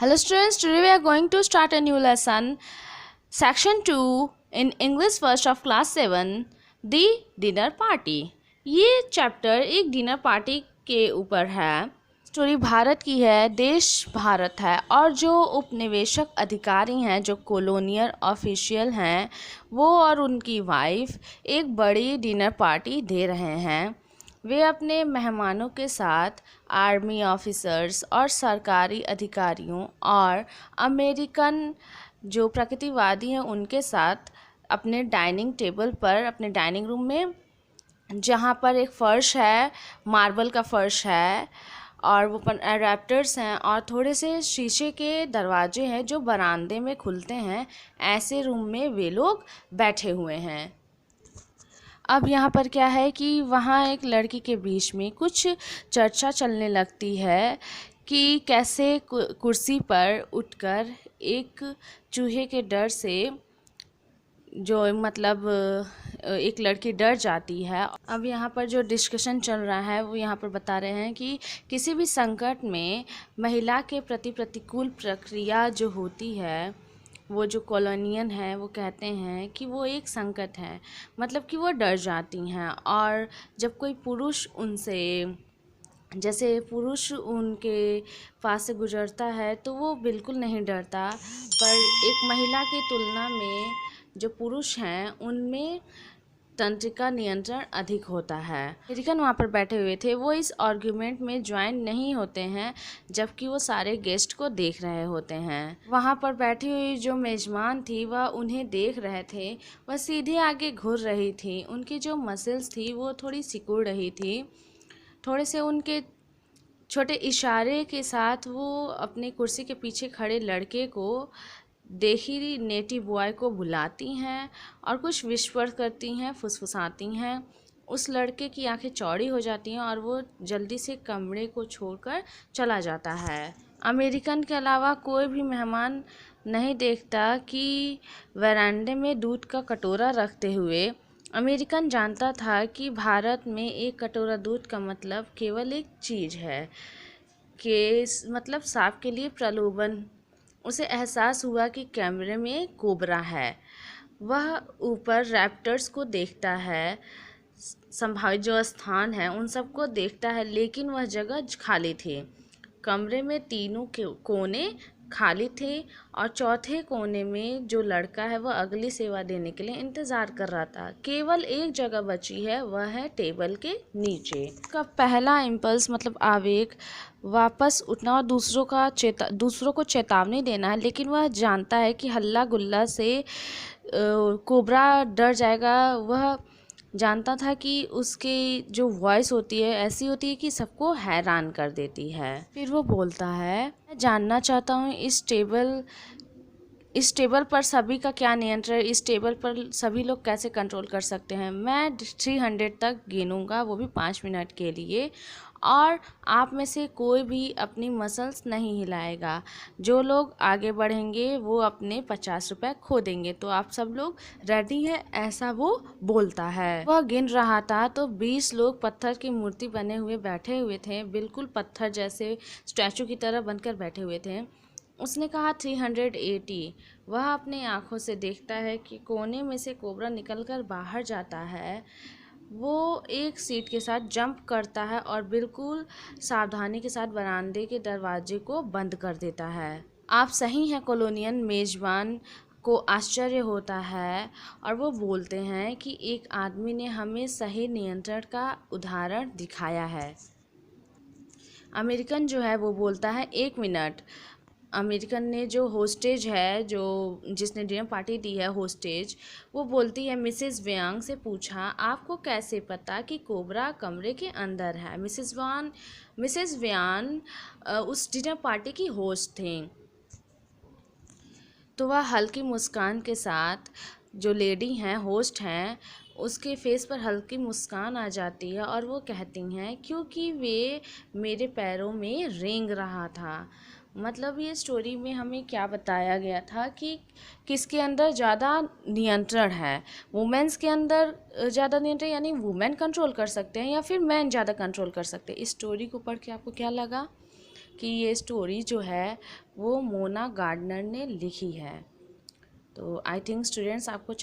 Hello students, today we are going to start a new lesson, section 2 in English first of class 7, The Dinner Party। ये chapter एक dinner party के ऊपर है। Story Bharat की है, देश भारत है और जो उपनिवेशक अधिकारी हैं, जो कॉलोनियल ऑफिशियल हैं, वो और उनकी वाइफ एक बड़ी डिनर पार्टी दे रहे हैं। वे अपने मेहमानों के साथ आर्मी ऑफिसर्स और सरकारी अधिकारियों और अमेरिकन जो प्रकृतिवादी हैं उनके साथ अपने डाइनिंग टेबल पर, अपने डाइनिंग रूम में, जहाँ पर एक फ़र्श है, मार्बल का फ़र्श है और वो रैप्टर्स हैं और थोड़े से शीशे के दरवाजे हैं जो बरामदे में खुलते हैं, ऐसे रूम में वे लोग बैठे हुए हैं। अब यहाँ पर क्या है कि वहाँ एक लड़की के बीच में कुछ चर्चा चलने लगती है कि कैसे कुर्सी पर उठकर एक चूहे के डर से जो एक लड़की डर जाती है। अब यहाँ पर जो डिस्कशन चल रहा है वो यहाँ पर बता रहे हैं कि किसी भी संकट में महिला के प्रति प्रतिकूल प्रक्रिया जो होती है, वो जो कॉलोनियन है वो कहते हैं कि वो एक संकट है, मतलब कि वो डर जाती हैं। और जब कोई पुरुष उनसे, जैसे पुरुष उनके पास से गुजरता है तो वो बिल्कुल नहीं डरता, पर एक महिला की तुलना में जो पुरुष हैं उनमें तंत्रिका नियंत्रण अधिक होता है। अमेरिकन वहाँ पर बैठे हुए थे, वो इस आर्ग्यूमेंट में ज्वाइन नहीं होते हैं जबकि वो सारे गेस्ट को देख रहे होते हैं। वहाँ पर बैठी हुई जो मेजबान थी वह उन्हें देख रहे थे, वह सीधे आगे घूर रही थी, उनकी जो मसल्स थी वो थोड़ी सिकुड़ रही थी, थोड़े से उनके छोटे इशारे के साथ वो अपनी कुर्सी के पीछे खड़े लड़के को देखी नेटिव बॉय को बुलाती हैं और कुछ विस्पर करती हैं, फुसफुसाती हैं। उस लड़के की आंखें चौड़ी हो जाती हैं और वो जल्दी से कमरे को छोड़कर चला जाता है। अमेरिकन के अलावा कोई भी मेहमान नहीं देखता कि वरांडे में दूध का कटोरा रखते हुए अमेरिकन जानता था कि भारत में एक कटोरा दूध का मतलब केवल एक चीज़ है, कि मतलब सांप के लिए प्रलोभन। उसे एहसास हुआ कि कैमरे में कोबरा है। वह ऊपर रैप्टर्स को देखता है, संभावित जो स्थान है उन सबको देखता है, लेकिन वह जगह खाली थी। कमरे में तीनों कोने खाली थे और चौथे कोने में जो लड़का है वह अगली सेवा देने के लिए इंतज़ार कर रहा था। केवल एक जगह बची है, वह है टेबल के नीचे। उसका पहला इम्पल्स मतलब आवेग वापस उठना और दूसरों को चेतावनी देना है, लेकिन वह जानता है कि हल्ला गुल्ला से कोबरा डर जाएगा। वह जानता था कि उसकी जो वॉइस होती है ऐसी होती है कि सबको हैरान कर देती है। फिर वो बोलता है, मैं जानना चाहता हूँ इस टेबल पर सभी का क्या नियंत्रण, इस टेबल पर सभी लोग कैसे कंट्रोल कर सकते हैं। मैं 300 तक गिनूंगा, वो भी 5 मिनट के लिए, और आप में से कोई भी अपनी मसल्स नहीं हिलाएगा। जो लोग आगे बढ़ेंगे वो अपने 50 रुपये खो देंगे। तो आप सब लोग रेडी हैं, ऐसा वो बोलता है। वह गिन रहा था तो 20 लोग पत्थर की मूर्ति बने हुए बैठे हुए थे, बिल्कुल पत्थर जैसे स्टैचू की तरह बनकर बैठे हुए थे। उसने कहा 380। वह अपनी आंखों से देखता है कि कोने में से कोबरा निकलकर बाहर जाता है। वो एक सीट के साथ जंप करता है और बिल्कुल सावधानी के साथ बरामदे के दरवाजे को बंद कर देता है। आप सही हैं कॉलोनियन, मेजबान को आश्चर्य होता है और वो बोलते हैं कि एक आदमी ने हमें सही नियंत्रण का उदाहरण दिखाया है। अमेरिकन जो है वो बोलता है 1 मिनट। अमेरिकन ने जो होस्टेज है, जो जिसने डिनर पार्टी दी है, होस्टेज, वो बोलती है, मिसेस व्यांग से पूछा, आपको कैसे पता कि कोबरा कमरे के अंदर है। मिसेस व्यांग उस डिनर पार्टी की होस्ट थी। तो वह हल्की मुस्कान के साथ, जो लेडी हैं, होस्ट हैं, उसके फेस पर हल्की मुस्कान आ जाती है और वो कहती हैं, क्योंकि वे मेरे पैरों में रेंग रहा था। मतलब ये स्टोरी में हमें क्या बताया गया था कि किसके अंदर ज़्यादा नियंत्रण है। वुमेन्स के अंदर ज़्यादा नियंत्रण, यानी वुमेन कंट्रोल कर सकते हैं या फिर मैन ज़्यादा कंट्रोल कर सकते हैं। इस स्टोरी को पढ़ के आपको क्या लगा कि ये स्टोरी जो है वो मोना गार्डनर ने लिखी है। तो आई थिंक स्टूडेंट्स आपको